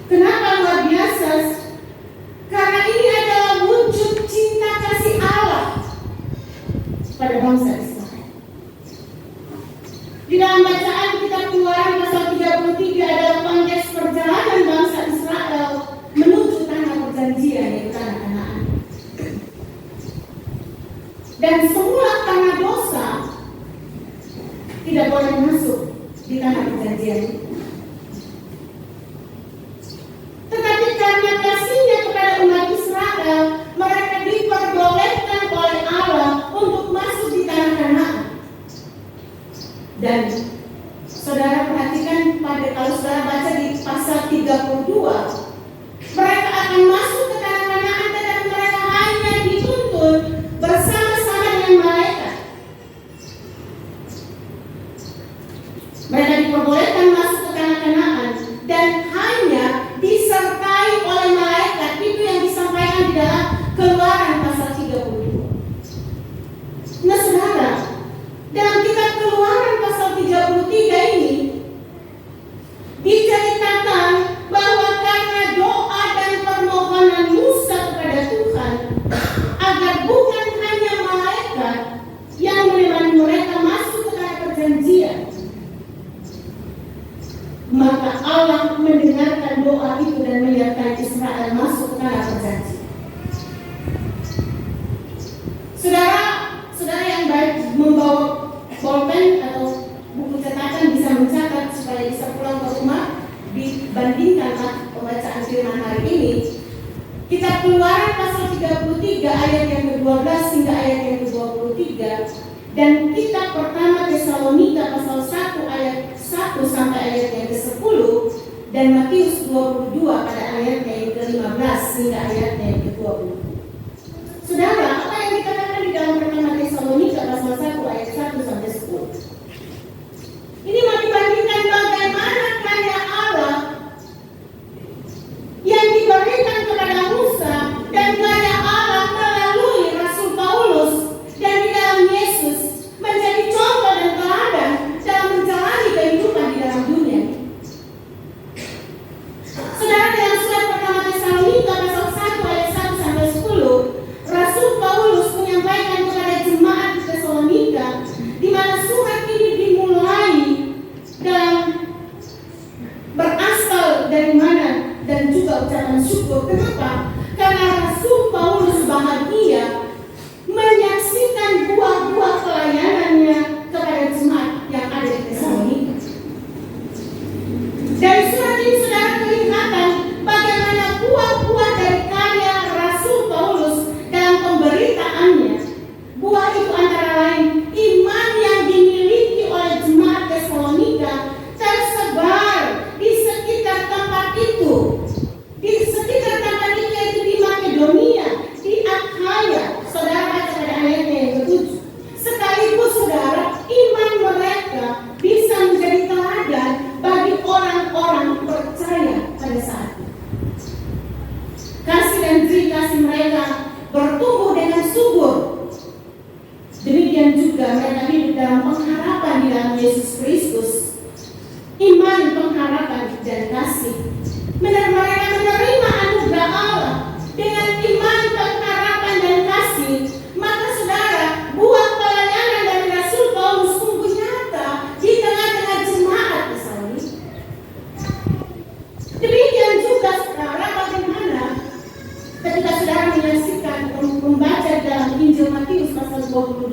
Kenapa luar biasa? Karena ini adalah wujud cinta kasih Allah pada bangsa Israel. Di dalam bacaan kitab Keluaran pasal 33 adalah konteks perjalanan bangsa Israel menuju tanah perjanjian, yaitu tanah Kanaan. Dan semua tanah dosa tidak boleh masuk di tanah perjanjian. Tetapi karena kasihnya kepada umat Israel, mereka diperbolehkan oleh Allah untuk masuk di tanah Kanaan. Dan saudara perhatikan kalau saudara baca di pasal 32, mereka akan masuk ke tanah Kanaan, tetapi mereka hanya dituntun bersama-sama dengan malaikat. Mereka diperbolehkan masuk ke tanah Kanaan dan hanya disertai oleh malaikat. Itu yang disampaikan di dalam Keluaran pasal 32. Nah saudara, dalam kitab Keluaran pasal 33 ini diceritakan bahwa karena doa dan permohonan Musa kepada Tuhan agar bukan hanya malaikat yang menemani mereka masuk ke tanah perjanjian, maka Allah mendengarkan doa itu dan menyertai Israel masuk ke tanah perjanjian. Saudara yang baik membawa bolpen atau buku catatan bisa mencatat supaya bisa pulang ke rumah dibandingkan pembacaan firman hari ini. Kitab Keluaran pasal 33 ayat yang ke-12 hingga ayat yang ke-23 dan kitab pertama Tesalonika pasal 1 ayat 1 sampai ayat yang ke-10 dan Matius 22 pada ayat yang ke-15 hingga ayat yang ke-20. Saudara, apa yang dikatakan di dalam pertama Tesalonika pasal 1 ayat 1 sampai 10? Ini mau dibandingkan bagaimana karya Allah yang diberikan kepada Musa dan karya Allah melalui Rasul Paulus dan di dalam Yesus menjadi contoh dan teladan dalam menjalani kehidupan di dalam dunia. Saudara, dalam surat pertama Tesalonika pasal 1 ayat 1 sampai 10, Rasul Paulus menyampaikan kepada jemaat di Tesalonika di mana surat ini dimulai dalam berasal dari mana dan juga ucapan syukur. Kenapa? Karena Rasul Paulus bahagia menyaksikan buah-buah pelayanannya kepada jemaat yang ada di Tesalonika. Dari surat ini saudara kelihatan bagaimana buah-buah dari karya Rasul Paulus dalam pemberitaannya. Buah itu antara lain iman yang dimiliki oleh jemaat Tesalonika tersebar di sekitar tempat itu. Di sekitar tempat itu yaitu di Makedonia, di Akhaya. Saudara baca pada ayatnya yang ke-7. Sekaligus saudara, iman mereka bisa menjadi teladan bagi orang-orang percaya pada saat itu. Kasih dan kasih mereka bertumbuh dengan subur. Demikian juga mereka hidup dalam pengharapan di dalam Yesus Kristus. Iman, pengharapan, dan kasih. Mereka menerima anugerah Allah dengan iman, pengharapan, dan kasih. Maka saudara, buah pelayanan dari Rasul Paulus sungguh nyata di tengah-tengah jemaat Tesalonika. Demikian juga saudara, bagaimana ketika saudara menyaksikan membaca dalam Injil Matius pasal 22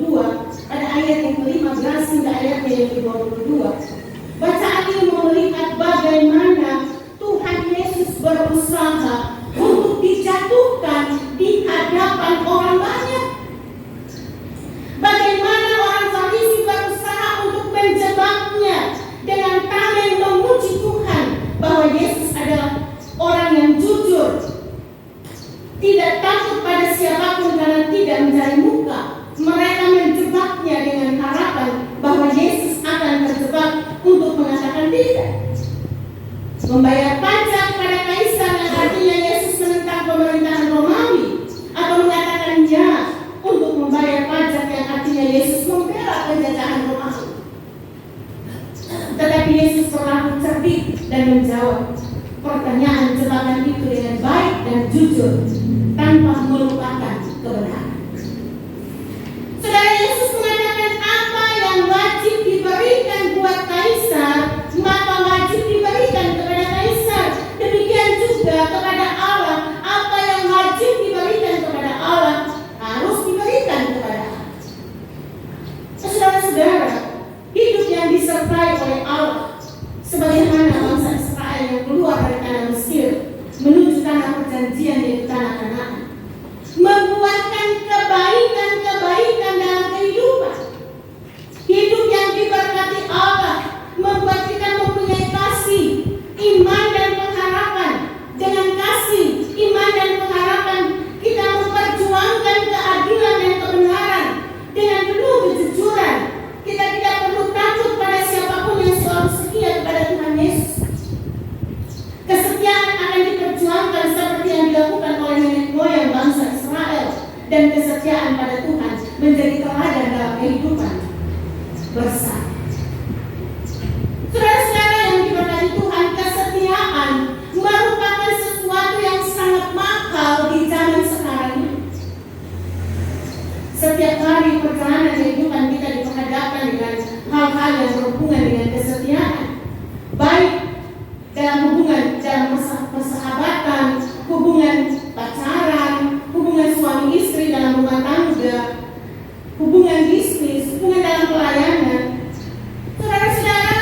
pada ayat yang ke-15 hingga ayat yang ke-22. Bacaan ini melihat bagaimana Tuhan Yesus berusaha untuk dijatuhkan di hadapan orang banyak. Bagaimana orang Farisi berusaha untuk menjebaknya dengan tameng memuji Tuhan bahwa Yesus adalah orang yang jujur, tidak takut pada siapapun karena tidak mencari muka. Mereka menjebaknya dengan harapan bahwa Yesus akan terjebak untuk mengatakan tidak. pertanyaan jebakan itu dengan baik dan jujur tanpa melupakan kebenaran. Saudara, Yesus mengatakan apa yang wajib diberikan buat kaisar, maka wajib diberikan kepada kaisar. Demikian juga kepada Allah, apa yang wajib diberikan kepada Allah harus diberikan kepada Allah. Saudara-saudara, hidup yang disertai oleh Allah sebagaimana bangsa Israel yang keluar dari tanah Mesir menuju tanah perjanjian, yaitu tanah Kanaan, membuatkan kebaikan dalam kehidupan. Hidup yang diberkati Allah membuat kita mempunyai kasih, iman dan pengharapan. Dengan kasih, iman dan pengharapan kita memperjuangkan keadilan dan kebenaran dengan penuh kejujuran. Kita tidak perlu takut pada siapapun yang selalu setia kepada Tuhan Yesus. Kesetiaan akan diperjuangkan seperti yang dilakukan oleh nenek moyang bangsa Israel, dan kesetiaan pada Tuhan menjadi teladan dalam kehidupan bersama. Saudara-saudara yang diberkati Tuhan, kesetiaan merupakan sesuatu yang sangat mahal di zaman sekarang ini. Setiap hari perjalanan kehidupan kita diperhadapkan dengan hal-hal yang berhubungan dengan kesetiaan, baik dalam hubungan dalam persahabatan, hubungan pacaran, hubungan suami istri dalam rumah tangga, hubungan bisnis, hubungan dalam pelayanan. Saudara-saudara,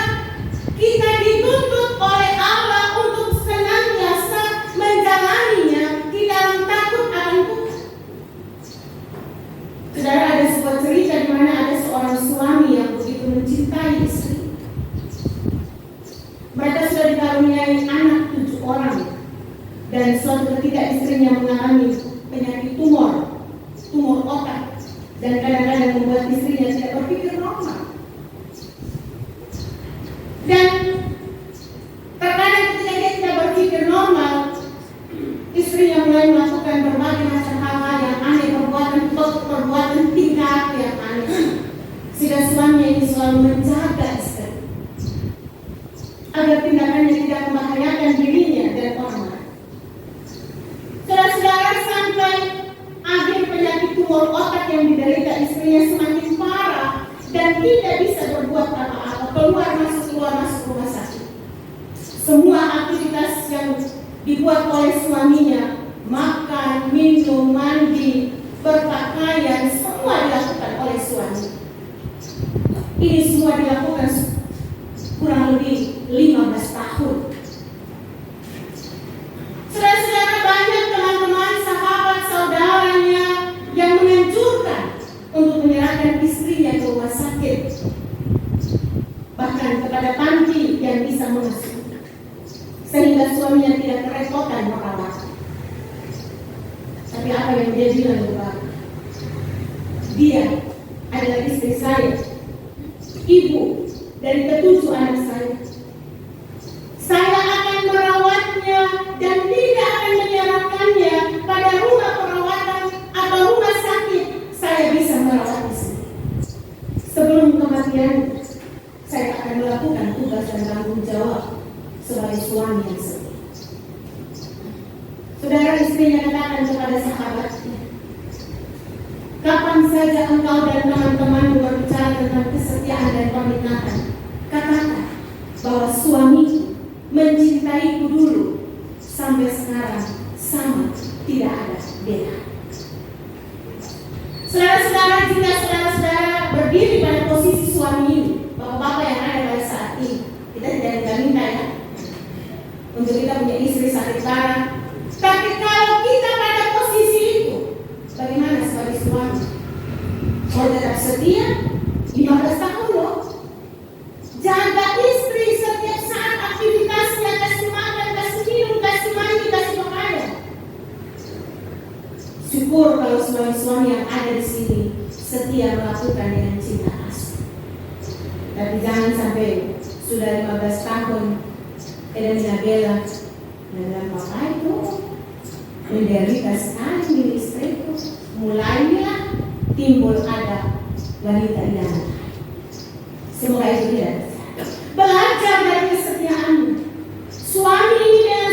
kita dituntut oleh Allah untuk senantiasa menjalaninya di dalam takut akan Tuhan. Saudara, ada sebuah cerita di mana ada seorang suami yang begitu mencintai istri. Mereka sudah dikaruniai anak 7 orang, dan suatu ketika istrinya mengalami penyakit tumor otak, dan kadang-kadang membuat istrinya tidak berpikir normal. Dan terkadang ketika dia tidak berpikir normal, istrinya mulai melakukan berbagai macam hal-hal yang aneh, perbuatan tingkah yang aneh, sehingga suaminya ini selalu menjaga istri agar tindakannya tidak membahayakan dirinya dan orang lain. Saudara-saudara, sampai akhir penyakit tumor otak yang diderita istrinya semakin parah dan tidak bisa berbuat apa-apa, keluar masuk rumah sakit. Semua aktivitas yang dibuat oleh suaminya, makan, minum, mandi, berpakaian, semua dilakukan oleh suami. Ini semua dilakukan kurang lebih 15 tahun. Saudara-saudara, banyak teman-teman, sahabat, saudaranya yang menganjurkan untuk menyerahkan istrinya ke rumah sakit, bahkan kepada panti yang bisa mengasuh, sehingga suaminya tidak kerepotan merawat. Tapi apa yang dia bilang kepada dia adalah istri saya, ibu dari ke-7 anak saya. Saya akan merawatnya dan tidak akan menyerahkannya pada rumah perawatan atau rumah sakit. Saya bisa merawatnya sendiri. Sebelum kematian, saya akan melakukan tugas dan tanggung jawab sebagai suami yang setia. Saudara, istrinya katakan kepada sahabatnya, kapan saja engkau dan teman-teman berbicara tentang kesetiaan dan pernikahan, katakan bahwa suami mencintaiku dulu, sampai sekarang sama, tidak ada beda. Saudara-saudara, jika saudara-saudara berdiri pada posisi suami ini, bapak-bapak yang ada pada saat ini, kita tidak minta ya untuk kita punya istri sakit parah. Tapi kalau kita pada posisi itu, bagaimana sebagai suami? Kalau tetap setia, 15 tahun loh. Jaga istri setiap saat aktivitasnya, kasih makan, kasih minum, kasih mandi, kasih pakaian. Syukur kalau suami-suami yang ada di sini setia melakukan dengan cinta kasih. Tapi jangan sampai sudah 15 tahun dan Isabella dengan papa itu menderita sekali di istriku, mulainya timbul ada wanita yang lain. Semoga itu tidak terjadi. Belajar dari kesetiaan suami ini dengan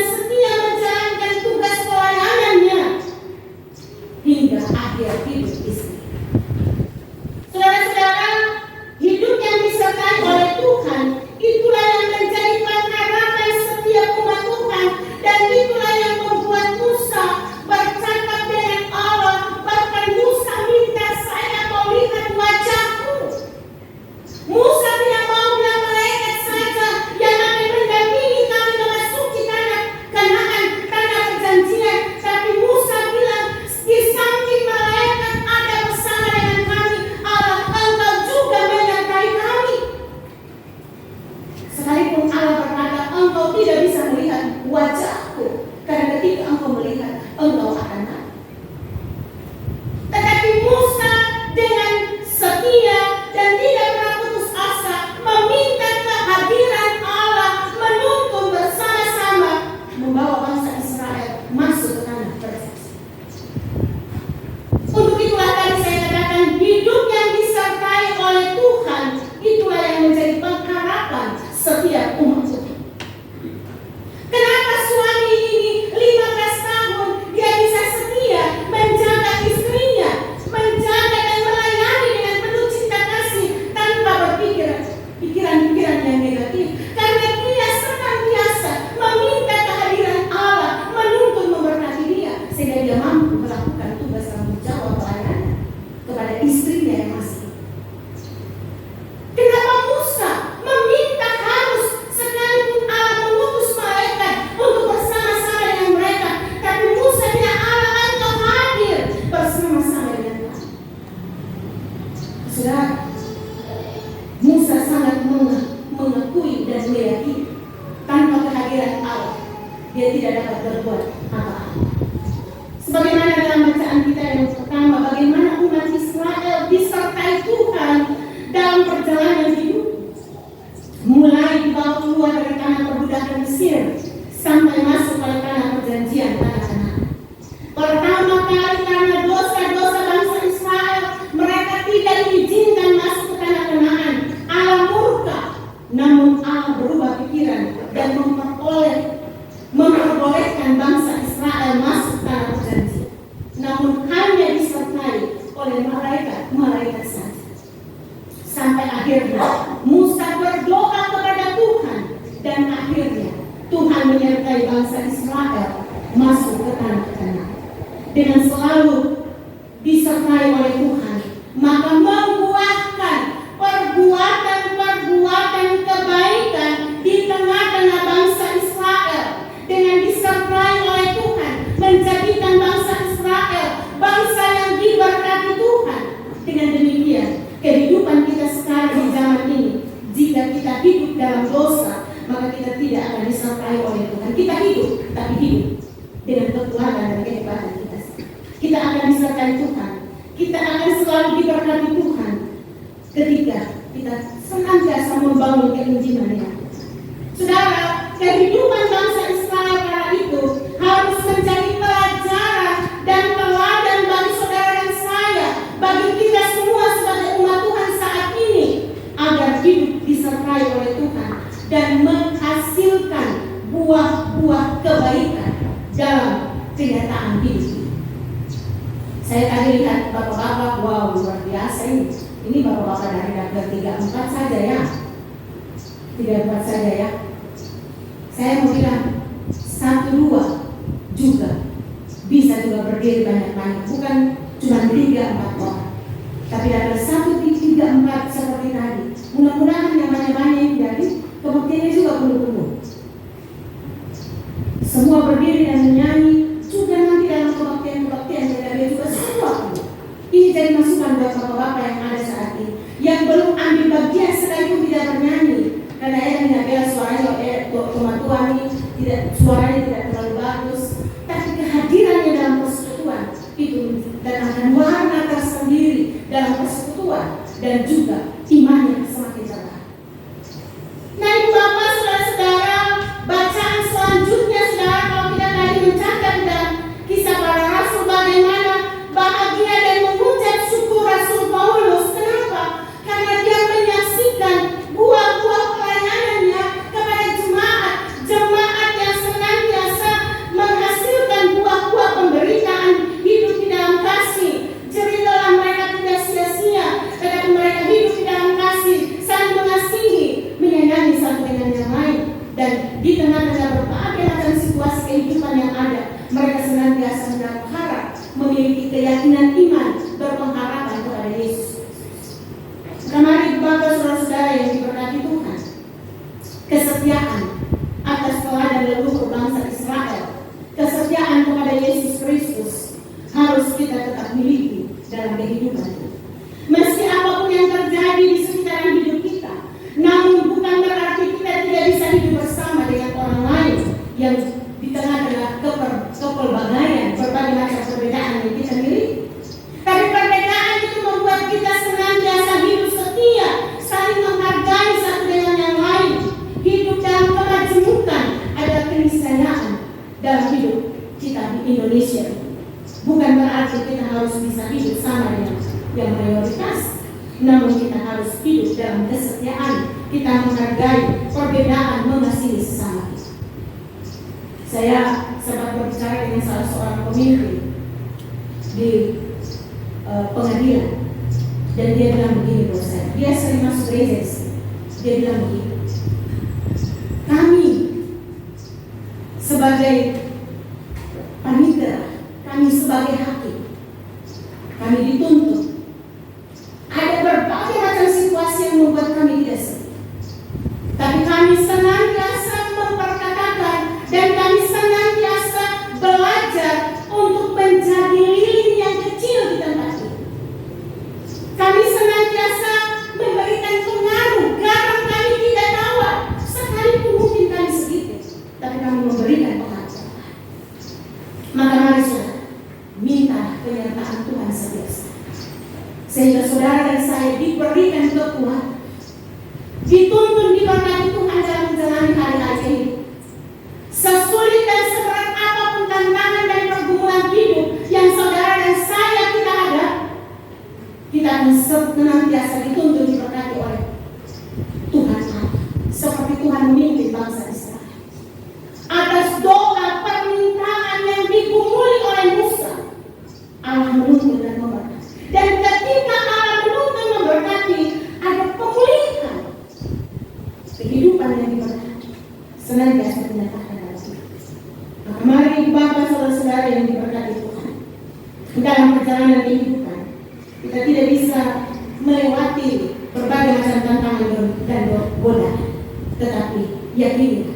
dia tidak dapat berbuat apa-apa. Sebagaimana dalam bacaan kita yang pertama, bagaimana umat Israel disertai Tuhan dalam perjalanan hidup, mulai dibawa keluar dari tanah perbudakan Mesir sampai masuk pada tanah perjanjian, tanah Kanaan. Pertama kali karena dosa-dosa bangsa Israel, mereka tidak diizinkan masuk ke tanah Kanaan. Allah murka, namun Allah berubah pikiran dan memperbolehkan bangsa Israel masuk tanah perjanjian. Namun hanya disertai oleh malaikat saja. Sampai akhirnya Musa berdoa kepada Tuhan, dan akhirnya Tuhan menyertai bangsa Israel masuk ke tanah Kanaan. Dengan selalu disertai oleh Tuhan, maka membuahkan perbuatan-perbuatan kebaikan di tengah-tengah bangsa Israel. Dengan disertai oleh Tuhan, menjadikan bangsa Israel bangsa yang diberkati Tuhan. Dengan demikian, kehidupan kita sekarang di zaman ini, jika kita hidup dalam dosa, maka kita tidak akan disertai oleh Tuhan. Kita hidup, tapi hidup dengan kekuatan dan kehebatan kita. Kita akan disertai Tuhan. Kita akan selalu diberkati Tuhan ketika kita senantiasa membangun keinjilannya. Saudara, kehidupan bangsa Israel kala itu harus menjadi pelajaran dan teladan bagi saudara dan saya, bagi kita semua sebagai umat Tuhan saat ini, agar hidup disertai oleh Tuhan dan menghasilkan buah-buah kebaikan dalam kenyataan hidup. Saya tadi lihat bapak-bapak, wow, luar biasa ini. Ini bapak-bapak dari dapur 34 saja ya. 34 saja ya. Saya mau bilang 1-2 juga bisa juga berdiri banyak-banyak. Bukan cuma 3-4 orang, tapi ada 1-3-4 seperti tadi. Mudah-mudahan yang banyak-banyak yang jadi kebuktiannya juga penuh-penuh. Semua berdiri dan menyanyi. Juga nanti dalam kebaktian dia juga semua. Ini jadi masukan buat bapak-bapak yang ada saat ini, yang belum ambil bagian sekalipun tidak bernyanyi, karena yang mengambil suaranya Tuhan ini tidak, suaranya tidak terlalu bagus, tapi kehadirannya dalam persekutuan itu datangkan warna tersendiri dalam persekutuan, dan juga imannya semakin cerah. Nah, ibu bapak, saudara-saudara, bacaan selanjutnya, saudara, kalau kita tadi mencatat dalam Kisah Para Rasul bagaimana bahagia dan mengucap syukur Rasul Paulus. Kenapa? Karena dia menyaksikan buah-buah pelayanannya kepada jemaat yang senantiasa menghasilkan buah-buah pemberitaan hidup di dalam kasih. Jerilah mereka tidak sia-sia, tetapi mereka hidup di dalam kasih, saling mengasihi, menyayangi satu dengan yang lain. Dan di tengah-tengah berbagai macam situasi kehidupan yang ada, mereka senantiasa berharap, memiliki keyakinan iman, berpengharapan kepada Yesus. Mari Bapak saudara-saudara yang diberkati Tuhan, kesetiaan atas teladan leluhur bangsa Israel, kesetiaan kepada Yesus Kristus harus kita tetap miliki dalam kehidupan kita. Meski apapun yang terjadi di sekitaran hidup kita, namun bukan berarti kita tidak bisa hidup bersama dengan orang lain yang di tengah-tengah kepelbagaian, berbagai macam perbedaan yang kita miliki. Tapi perbedaan itu membuat kita senantiasa hidup setia, saling menghargai satu dengan yang lain. Hidup dalam kemajemukan adalah keniscayaan dalam hidup kita di Indonesia. Bukan berarti kita harus bisa hidup sama dengan yang mayoritas, namun kita harus hidup dalam kesetiaan. Kita menghargai perbedaan, mengasihi sesama kita. Saya sempat berbicara dengan salah seorang pemimpin di pengadilan, dan dia bilang begini, bos saya, dia sering masuk gereja. Dia bilang begini, kami sebagai panitera, kami sebagai hakim, kami dituntut. Ada berbagai macam situasi yang membuat kami tidak setia, tapi kami senantiasa memperkatakan dan kami senantiasa belajar untuk menjadi lilin yang kecil di tempat ini. Kami senantiasa memberikan pengaruh, garam kami tidak tawar, sekalipun mungkin kami sedikit, tapi kami memberikan pengaruh. saya diberikan kekuatan, dituntun diberkati Tuhan dalam menjalani hari-hari hidup. Sesulit dan seberat apapun tantangan dan pergumulan hidup yang saudara dan saya kita hadapi, kita akan senantiasa dituntun diberkati oleh Tuhan Allah, seperti Tuhan memimpin bangsa Israel. Atas doa permintaan yang digumuli oleh Musa, Allah menuntun dan memberkati. Dan ketika Allah menuntun memberkati, ada pemulihan kehidupan yang diberkati senantiasa dinyatakan dalam hidup. Maka mari Bapak saudara-saudara yang diberkati Tuhan, dalam perjalanan kehidupan kita tidak bisa melewati berbagai macam tantangan dan godaan, tetapi yakinilah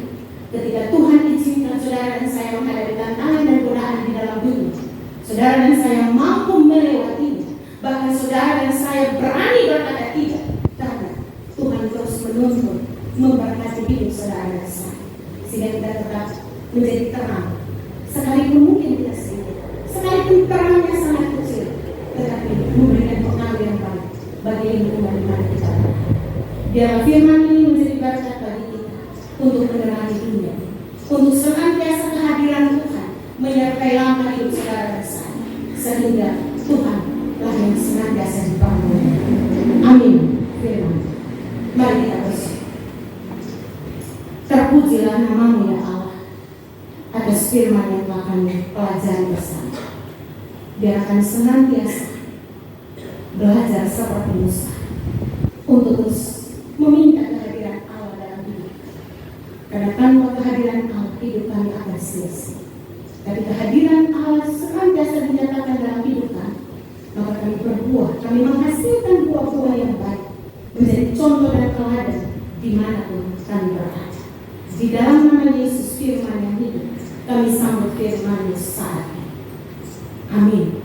ketika Tuhan izinkan saudara dan saya menghadapi tantangan dan godaan di dalam dunia, saudara dan saya mampu melewatinya. Bahkan saudara dan saya berani berkata tidak, karena Tuhan terus menuntun memberkati hidup saudara dan saya, sehingga kita tetap menjadi terang. Sekalipun mungkin tidak sedikit, sekalipun terangnya sangat kecil, tetapi memberikan pengaruh yang baik bagi lingkungan di mana kita berada. Biarlah firman ini menjadi berkat bagi kita untuk menerangi dunia, untuk senantiasa kehadiran Tuhan menyertai langkah hidup saudara dan saya, sehingga Tuhan lah yang senantiasa dipanggil. Amin. Firman. Mari kita bersyukur. Terpujilah namamu ya Allah atas firman yang telah kami pelajari bersama. Biarkan senantiasa belajar seperti Musa untuk terus meminta kehadiran Allah dalam hidup. Karena tanpa kehadiran Allah hidup kami akan sia-sia. Tapi kehadiran Allah senantiasa dinyatakan dalam hidup kami, maka kami berbuah, kami menghasilkan buah-buah yang baik, menjadi contoh dan teladan dimanapun kami berada. Di dalam nama Yesus firman yang hidup, kami sambut firman-Nya saat ini. Amin.